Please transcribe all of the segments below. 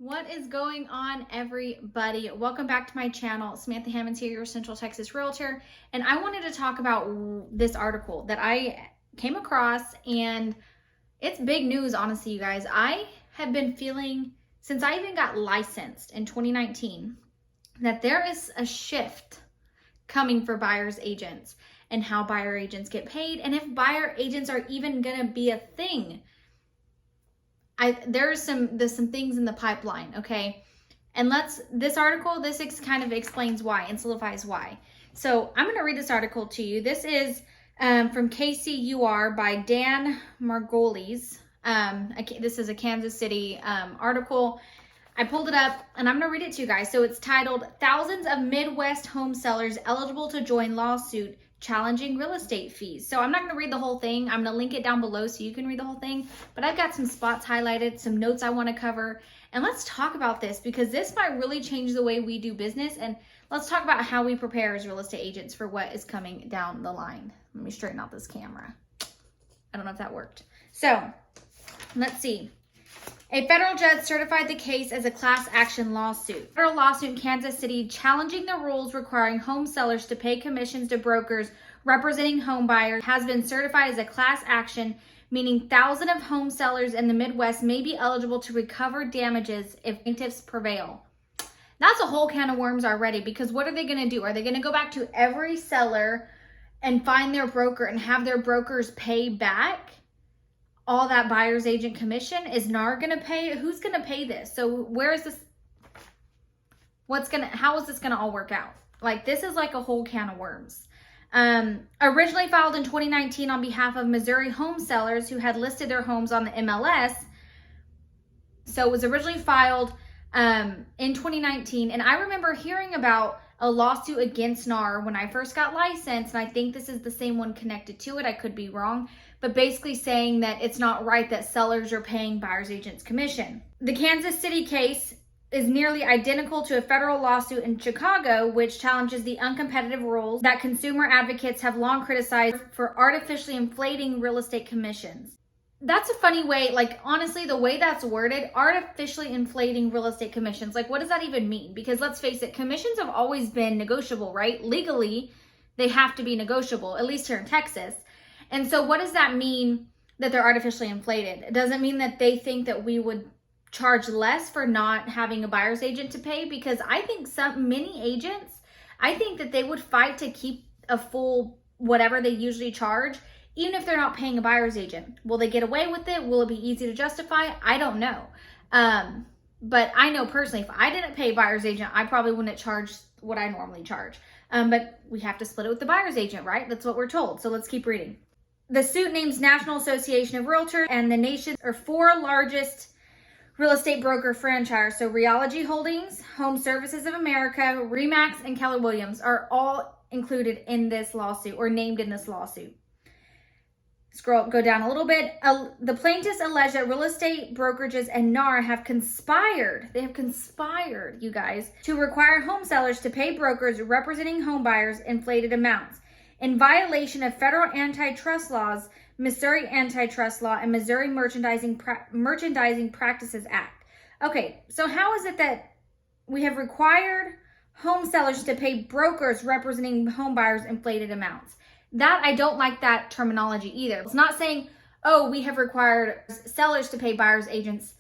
What is going on, everybody? Welcome back to my channel. Samantha Hammonds here, your Central Texas realtor. And I wanted to talk about this article that I came across, and it's big news, honestly, you guys. I have been feeling, since I even got licensed in 2019, that there is a shift coming for buyer's agents and how buyer agents get paid, and if buyer agents are even gonna be a thing. There's some things in the pipeline, okay? And this article kind of explains why and solidifies why. So I'm going to read this article to you. This is from KCUR by Dan Margolis. This is a Kansas City article. I pulled it up and I'm going to read it to you guys. So it's titled, "Thousands of Midwest Home Sellers Eligible to Join Lawsuit Challenging Real Estate Fees." So I'm not going to read the whole thing. I'm going to link it down below so you can read the whole thing. But I've got some spots highlighted, some notes I want to cover. And let's talk about this because this might really change the way we do business. And let's talk about how we prepare as real estate agents for what is coming down the line. Let me straighten out this camera. I don't know if that worked. So let's see. A federal judge certified the case as a class action lawsuit. Federal lawsuit in Kansas City challenging the rules requiring home sellers to pay commissions to brokers representing home buyers has been certified as a class action, meaning thousands of home sellers in the Midwest may be eligible to recover damages if plaintiffs prevail. That's a whole can of worms already, because what are they going to do? Are they going to go back to every seller and find their broker and have their brokers pay back all that buyer's agent commission? Is NAR going to pay? Who's going to pay this? So where is this? How is this going to all work out? Like, this is like a whole can of worms. Originally filed in 2019 on behalf of Missouri home sellers who had listed their homes on the MLS. So it was originally filed in 2019. And I remember hearing about a lawsuit against NAR when I first got licensed. And I think this is the same one connected to it. I could be wrong. But basically saying that it's not right that sellers are paying buyer's agents commission. The Kansas City case is nearly identical to a federal lawsuit in Chicago, which challenges the uncompetitive rules that consumer advocates have long criticized for artificially inflating real estate commissions. That's a funny way, like, honestly, the way that's worded, artificially inflating real estate commissions. Like, what does that even mean? Because let's face it, commissions have always been negotiable, right? Legally, they have to be negotiable, at least here in Texas. And so what does that mean that they're artificially inflated? It doesn't mean that they think that we would charge less for not having a buyer's agent to pay, because I think many agents, I think that they would fight to keep a full whatever they usually charge, even if they're not paying a buyer's agent. Will they get away with it? Will it be easy to justify? I don't know. But I know personally, if I didn't pay a buyer's agent, I probably wouldn't charge what I normally charge. But we have to split it with the buyer's agent, right? That's what we're told. So let's keep reading. The suit names National Association of Realtors and the nation's four largest real estate broker franchise. So Realogy Holdings, Home Services of America, Remax, and Keller Williams are all included in this lawsuit or named in this lawsuit. Go down a little bit. The plaintiffs allege that real estate brokerages and NAR have conspired. They have conspired, you guys, to require home sellers to pay brokers representing home buyers inflated amounts in violation of federal antitrust laws, Missouri Antitrust Law, and Missouri Merchandising Practices Act. Okay, so how is it that we have required home sellers to pay brokers representing home buyers inflated amounts? That, I don't like that terminology either. It's not saying, oh, we have required sellers to pay buyers agents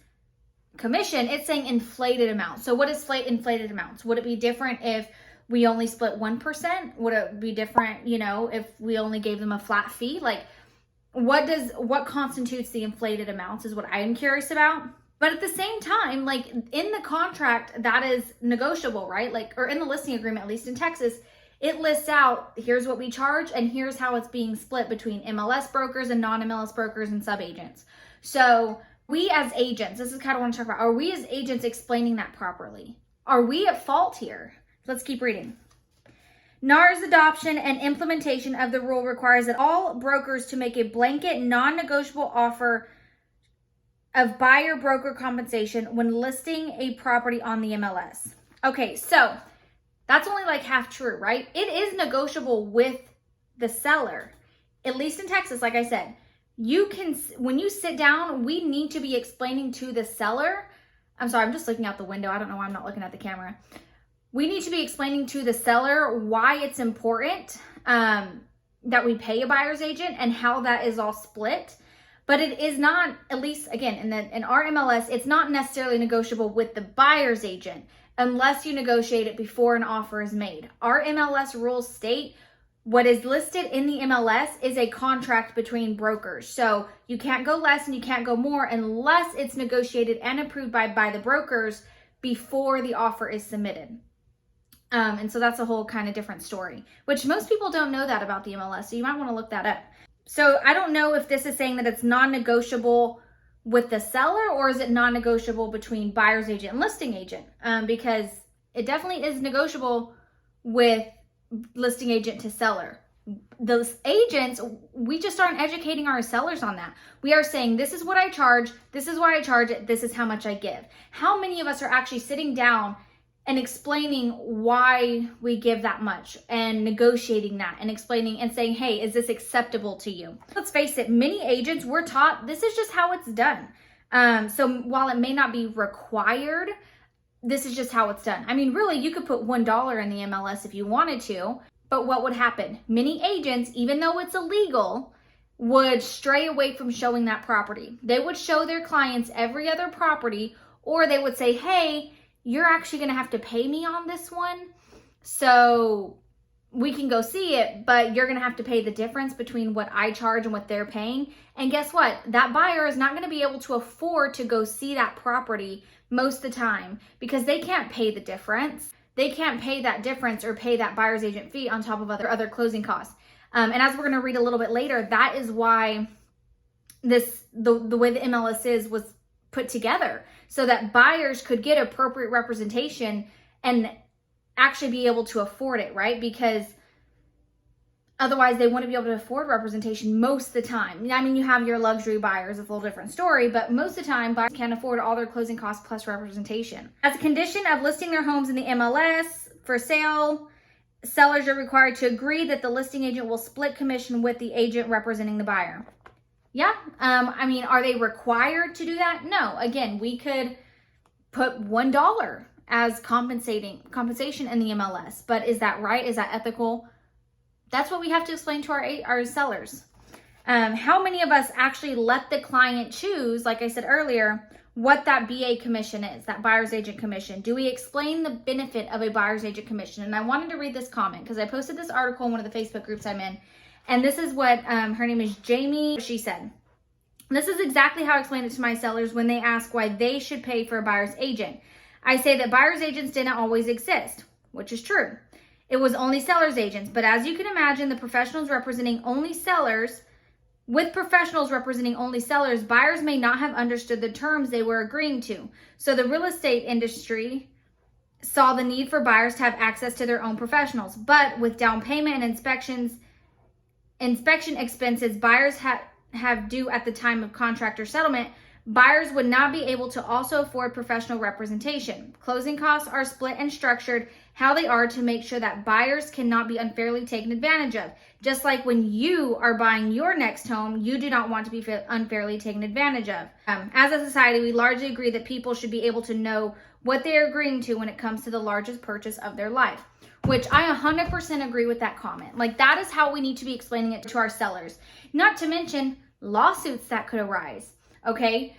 commission. It's saying inflated amounts. So what is inflated amounts? Would it be different if we only split 1%? Would it be different, if we only gave them a flat fee? Like, what constitutes the inflated amounts is what I'm curious about. But at the same time, like, in the contract, that is negotiable, right? Like, or in the listing agreement, at least in Texas, it lists out, here's what we charge and here's how it's being split between MLS brokers and non-MLS brokers and sub-agents. So we as agents, this is kind of what I want to talk about. Are we as agents explaining that properly? Are we at fault here? Let's keep reading. NAR's adoption and implementation of the rule requires that all brokers to make a blanket non-negotiable offer of buyer broker compensation when listing a property on the MLS. Okay, so that's only like half true, right? It is negotiable with the seller, at least in Texas. Like I said, when you sit down, we need to be explaining to the seller I'm sorry, I'm just looking out the window. I don't know why I'm not looking at the camera. We need to be explaining to the seller why it's important that we pay a buyer's agent and how that is all split. But it is not, at least again, in our MLS, it's not necessarily negotiable with the buyer's agent unless you negotiate it before an offer is made. Our MLS rules state what is listed in the MLS is a contract between brokers. So you can't go less and you can't go more unless it's negotiated and approved by the brokers before the offer is submitted. And so that's a whole kind of different story, which most people don't know that about the MLS. So you might want to look that up. So I don't know if this is saying that it's non-negotiable with the seller, or is it non-negotiable between buyer's agent and listing agent? Because it definitely is negotiable with listing agent to seller. Those agents, we just aren't educating our sellers on that. We are saying, this is what I charge, this is why I charge it, this is how much I give. How many of us are actually sitting down and explaining why we give that much and negotiating that and explaining and saying, hey, is this acceptable to you? Let's face it, many agents were taught this is just how it's done. So while it may not be required, this is just how it's done. I mean, really, you could put $1 in the MLS if you wanted to, but what would happen? Many agents, even though it's illegal, would stray away from showing that property. They would show their clients every other property, or they would say, hey, you're actually going to have to pay me on this one, so we can go see it, but you're going to have to pay the difference between what I charge and what they're paying. And guess what? That buyer is not going to be able to afford to go see that property most of the time because they can't pay the difference. They can't pay that difference or pay that buyer's agent fee on top of other closing costs. And as we're going to read a little bit later, that is why the way the MLS was put together, so that buyers could get appropriate representation and actually be able to afford it, right? Because otherwise they wouldn't be able to afford representation most of the time. I mean, you have your luxury buyers, it's a little different story, but most of the time buyers can't afford all their closing costs plus representation. As a condition of listing their homes in the MLS for sale, sellers are required to agree that the listing agent will split commission with the agent representing the buyer. Yeah, I mean, are they required to do that? No. Again, we could put $1 as compensation in the MLS, but is that right? Is that ethical? That's what we have to explain to our sellers. How many of us actually let the client choose, like I said earlier, what that BA commission is, that buyer's agent commission? Do we explain the benefit of a buyer's agent commission? And I wanted to read this comment because I posted this article in one of the Facebook groups I'm in. And this is what her name is Jamie. She said, this is exactly how I explain it to my sellers when they ask why they should pay for a buyer's agent. I say that buyer's agents didn't always exist, which is true. It was only seller's agents. But as you can imagine, with professionals representing only sellers, buyers may not have understood the terms they were agreeing to. So the real estate industry saw the need for buyers to have access to their own professionals. But with down payment and inspection expenses buyers have due at the time of contract or settlement, buyers would not be able to also afford professional representation. Closing costs are split and structured how they are to make sure that buyers cannot be unfairly taken advantage of. Just like when you are buying your next home, you do not want to be unfairly taken advantage of. As a society, we largely agree that people should be able to know what they are agreeing to when it comes to the largest purchase of their life. Which I 100% agree with that comment. Like, that is how we need to be explaining it to our sellers. Not to mention lawsuits that could arise, okay?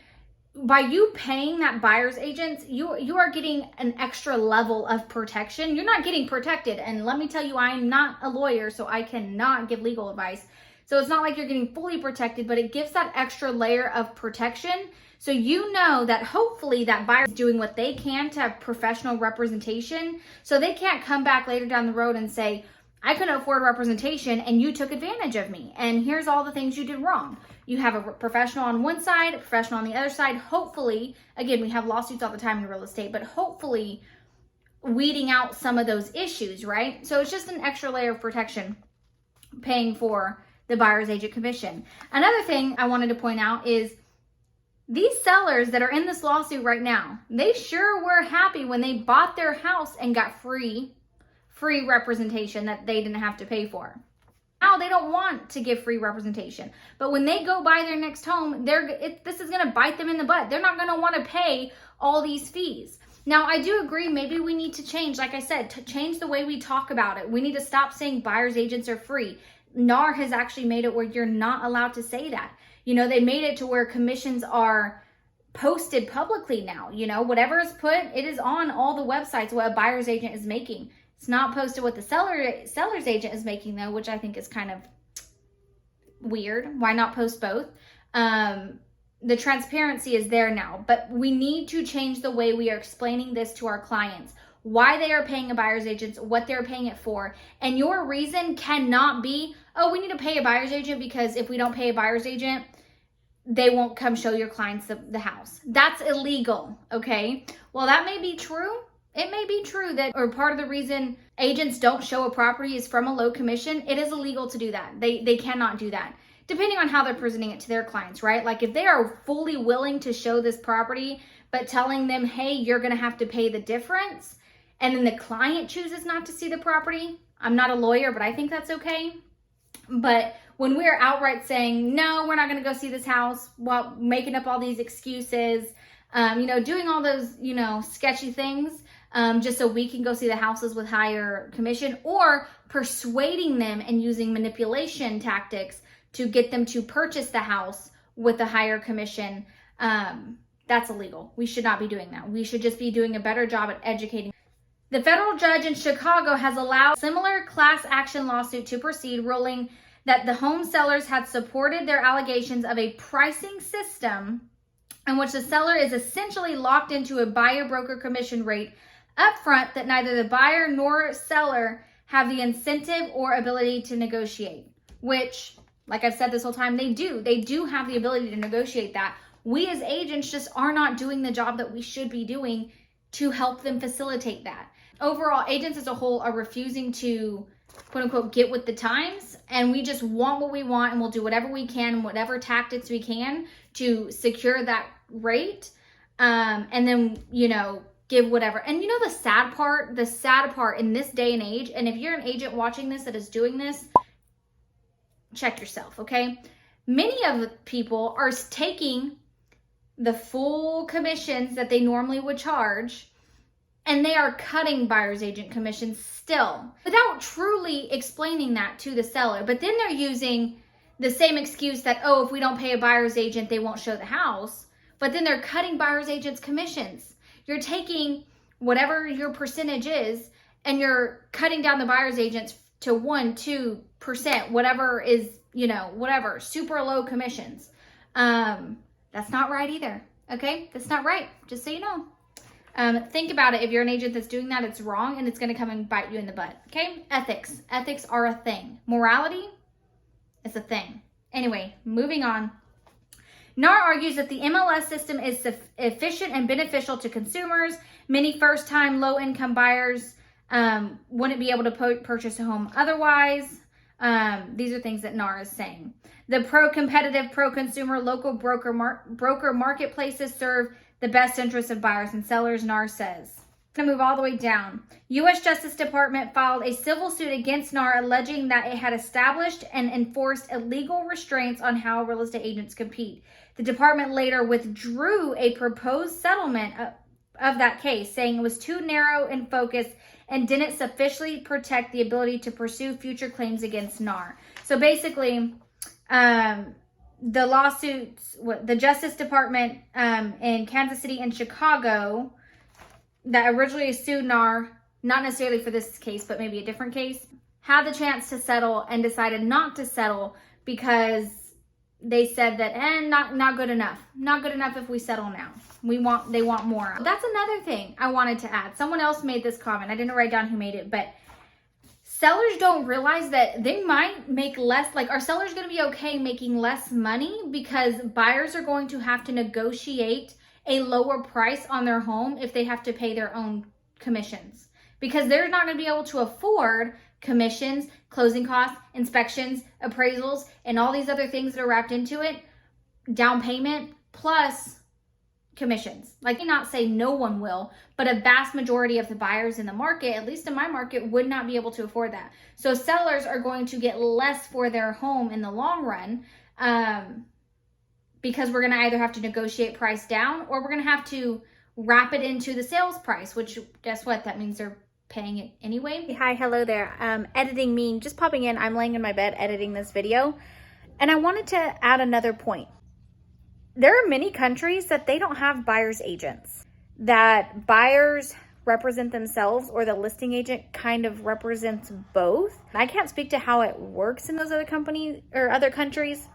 By you paying that buyer's agent, you are getting an extra level of protection. You're not getting protected. And let me tell you, I'm not a lawyer, so I cannot give legal advice. So it's not like you're getting fully protected, but it gives that extra layer of protection. So you know that hopefully that buyer is doing what they can to have professional representation. So they can't come back later down the road and say, I couldn't afford representation and you took advantage of me. And here's all the things you did wrong. You have a professional on one side, a professional on the other side. Hopefully, again, we have lawsuits all the time in real estate, but hopefully weeding out some of those issues, right? So it's just an extra layer of protection paying for the buyer's agent commission. Another thing I wanted to point out is these sellers that are in this lawsuit right now, they sure were happy when they bought their house and got free representation that they didn't have to pay for. Now they don't want to give free representation. But when they go buy their next home, this is going to bite them in the butt. They're not going to want to pay all these fees. Now, I do agree, maybe we need to change, like I said, to change the way we talk about it. We need to stop saying buyer's agents are free. NAR has actually made it where you're not allowed to say that. You know, they made it to where commissions are posted publicly now. You know, whatever is put, it is on all the websites what a buyer's agent is making. It's not posted what the seller's agent is making, though, which I think is kind of weird. Why not post both? The transparency is there now, but we need to change the way we are explaining this to our clients, why they are paying a buyer's agent, what they're paying it for. And your reason cannot be, oh, we need to pay a buyer's agent because if we don't pay a buyer's agent, they won't come show your clients the house. That's illegal, okay? Well, that may be true. It may be true that, or part of the reason agents don't show a property is from a low commission. It is illegal to do that. They cannot do that, depending on how they're presenting it to their clients, right? Like if they are fully willing to show this property, but telling them, hey, you're gonna have to pay the difference, and then the client chooses not to see the property. I'm not a lawyer, but I think that's okay. But when we're outright saying, no, we're not gonna go see this house, while making up all these excuses, doing all those, sketchy things, just so we can go see the houses with higher commission, or persuading them and using manipulation tactics to get them to purchase the house with a higher commission, that's illegal. We should not be doing that. We should just be doing a better job at educating. The federal judge in Chicago has allowed a similar class action lawsuit to proceed, ruling that the home sellers had supported their allegations of a pricing system in which the seller is essentially locked into a buyer-broker commission rate upfront that neither the buyer nor seller have the incentive or ability to negotiate, which, like I've said this whole time, they do. They do have the ability to negotiate that. We as agents just are not doing the job that we should be doing to help them facilitate that. Overall, agents as a whole are refusing to, quote unquote, get with the times, and we just want what we want, and we'll do whatever we can, whatever tactics we can to secure that rate, and then, give whatever. And the sad part in this day and age, and if you're an agent watching this that is doing this, check yourself, okay? Many of the people are taking the full commissions that they normally would charge, and they are cutting buyer's agent commissions still without truly explaining that to the seller. But then they're using the same excuse that, oh, if we don't pay a buyer's agent, they won't show the house. But then they're cutting buyer's agents commissions. You're taking whatever your percentage is, and you're cutting down the buyer's agents to 1-2%, whatever is, whatever, super low commissions. That's not right either. Okay, that's not right. Just so you know. Think about it. If you're an agent that's doing that, it's wrong, and it's going to come and bite you in the butt. Okay, ethics are a thing. Morality is a thing. Anyway, moving on. NAR argues that the MLS system is efficient and beneficial to consumers. Many first-time low-income buyers wouldn't be able to purchase a home otherwise. These are things that NAR is saying. The pro-competitive, pro-consumer local broker marketplaces serve the best interests of buyers and sellers, NAR says. I'm going to move all the way down. U.S. Justice Department filed a civil suit against NAR alleging that it had established and enforced illegal restraints on how real estate agents compete. The department later withdrew a proposed settlement of that case, saying it was too narrow in focus and didn't sufficiently protect the ability to pursue future claims against NAR. So basically, the lawsuits, the Justice Department in Kansas City and Chicago that originally sued NAR, not necessarily for this case, but maybe a different case, had the chance to settle and decided not to settle because they said that, not good enough. Not good enough if we settle now. They want more. That's another thing I wanted to add. Someone else made this comment. I didn't write down who made it, but sellers don't realize that they might make less, are sellers going to be okay making less money because buyers are going to have to negotiate a lower price on their home if they have to pay their own commissions, because they're not going to be able to afford commissions, closing costs, inspections, appraisals, and all these other things that are wrapped into it, down payment, plus commissions. Like, not say no one will, but a vast majority of the buyers in the market, at least in my market, would not be able to afford that. So sellers are going to get less for their home in the long run, because we're going to either have to negotiate price down, or we're going to have to wrap it into the sales price, which, guess what? That means they're paying it anyway. Hi, hello there. Editing me, just popping in. I'm laying in my bed editing this video, and I wanted to add another point. There are many countries that they don't have buyer's agents, that buyers represent themselves, or the listing agent kind of represents both. I can't speak to how it works in those other companies or other countries,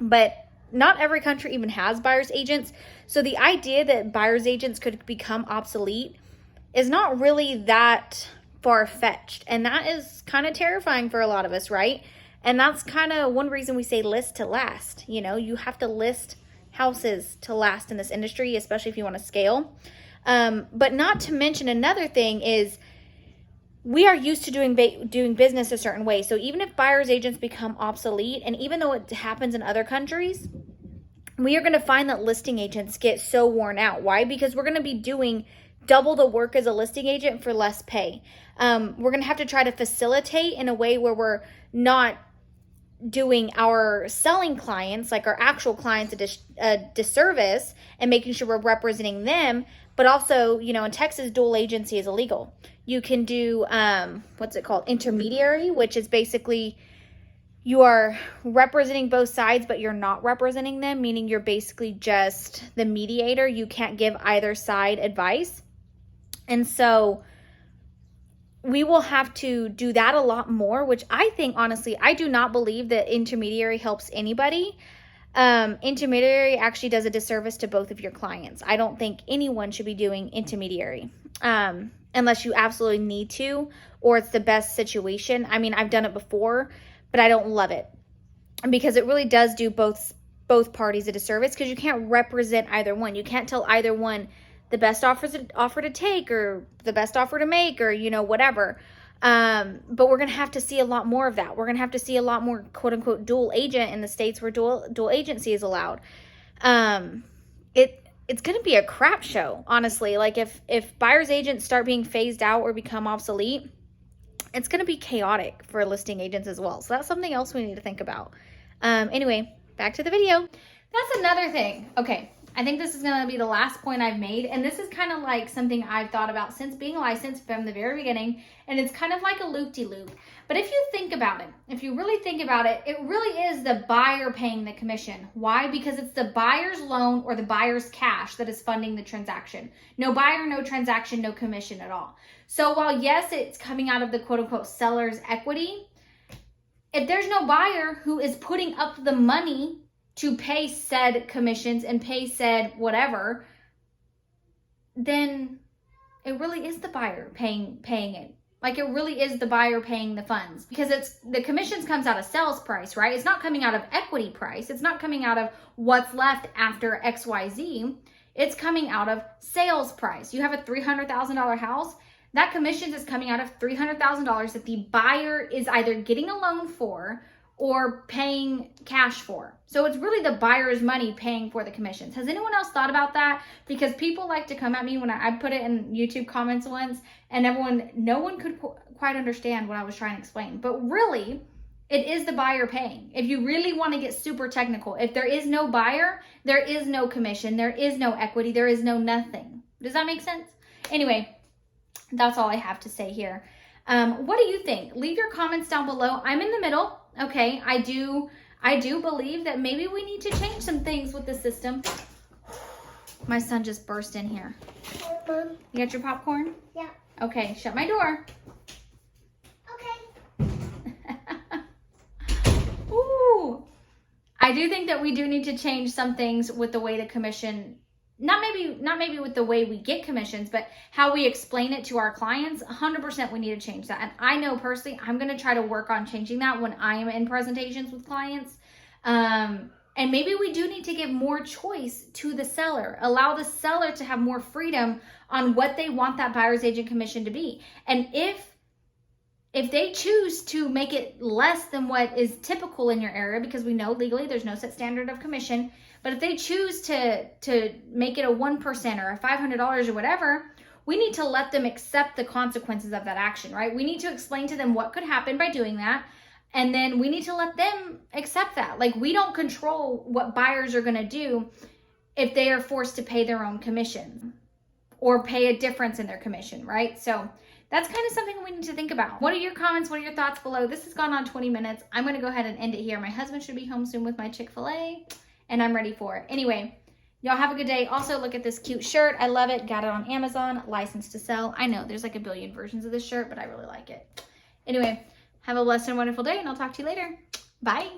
but not every country even has buyer's agents. So the idea that buyer's agents could become obsolete is not really that far-fetched. And that is kind of terrifying for a lot of us, right? And that's kind of one reason we say list to last. You know, you have to list houses to last in this industry, especially if you want to scale. But not to mention, another thing is, we are used to doing business a certain way. So even if buyer's agents become obsolete, and even though it happens in other countries, we are going to find that listing agents get so worn out. Why? Because we're going to be doing double the work as a listing agent for less pay. We're going to have to try to facilitate in a way where we're not doing our selling clients, like our actual clients, a disservice, and making sure we're representing them. But also, you know, in Texas, dual agency is illegal. You can do, what's it called? Intermediary, which is basically you are representing both sides, but you're not representing them, meaning you're basically just the mediator. You can't give either side advice. And so we will have to do that a lot more, which I think, honestly, I do not believe that intermediary helps anybody. Intermediary actually does a disservice to both of your clients. I don't think anyone should be doing intermediary, unless you absolutely need to, or it's the best situation. I mean, I've done it before, but I don't love it, because it really does do both parties a disservice, because you can't represent either one. You can't tell either one the best offer to take, or the best offer to make, or, you know, whatever. But we're going to have to see a lot more of that. We're going to have to see a lot more quote unquote dual agent in the states where dual agency is allowed. It's going to be a crap show, honestly. Like, if buyer's agents start being phased out or become obsolete, it's going to be chaotic for listing agents as well. So that's something else we need to think about. Anyway, back to the video. That's another thing. Okay. I think this is going to be the last point I've made, and this is kind of like something I've thought about since being licensed from the very beginning, and it's kind of like a loop-de-loop. But if you think about it, if you really think about it, it really is the buyer paying the commission. Why? Because it's the buyer's loan or the buyer's cash that is funding the transaction. No buyer, no transaction, no commission at all. So while yes, it's coming out of the quote-unquote seller's equity, if there's no buyer who is putting up the money to pay said commissions and pay said whatever, then it really is the buyer paying it. Like, it really is the buyer paying the funds, because it's the commissions comes out of sales price, right? It's not coming out of equity price. It's not coming out of what's left after XYZ. It's coming out of sales price. You have a $300,000 house. That commission is coming out of $300,000 that the buyer is either getting a loan for or paying cash for. So it's really the buyer's money paying for the commissions. Has anyone else thought about that? Because people like to come at me when I put it in YouTube comments once, and no one could quite understand what I was trying to explain. But really, it is the buyer paying. If you really want to get super technical, if there is no buyer, there is no commission, there is no equity, there is no nothing. Does that make sense? Anyway, that's all I have to say here. What do you think? Leave your comments down below. I'm in the middle. Okay, I do believe that maybe we need to change some things with the system. My son just burst in here. Mom. You got your popcorn? Yeah. Okay, shut my door. Okay. Ooh. I do think that we do need to change some things with the way the commission, not maybe with the way we get commissions, but how we explain it to our clients. 100% we need to change that. And I know personally, I'm going to try to work on changing that when I am in presentations with clients. And maybe we do need to give more choice to the seller. Allow the seller to have more freedom on what they want that buyer's agent commission to be. And if they choose to make it less than what is typical in your area, because we know legally there's no set standard of commission, But if they choose to make it a 1% or a $500 or whatever, we need to let them accept the consequences of that action, right? We need to explain to them what could happen by doing that. And then we need to let them accept that. Like, we don't control what buyers are going to do if they are forced to pay their own commission or pay a difference in their commission, right? So that's kind of something we need to think about. What are your comments? What are your thoughts below? This has gone on 20 minutes. I'm going to go ahead and end it here. My husband should be home soon with my Chick-fil-A, and I'm ready for it. Anyway, y'all have a good day. Also, look at this cute shirt. I love it. Got it on Amazon. Licensed to sell. I know there's like a billion versions of this shirt, but I really like it. Anyway, have a blessed and wonderful day, and I'll talk to you later. Bye.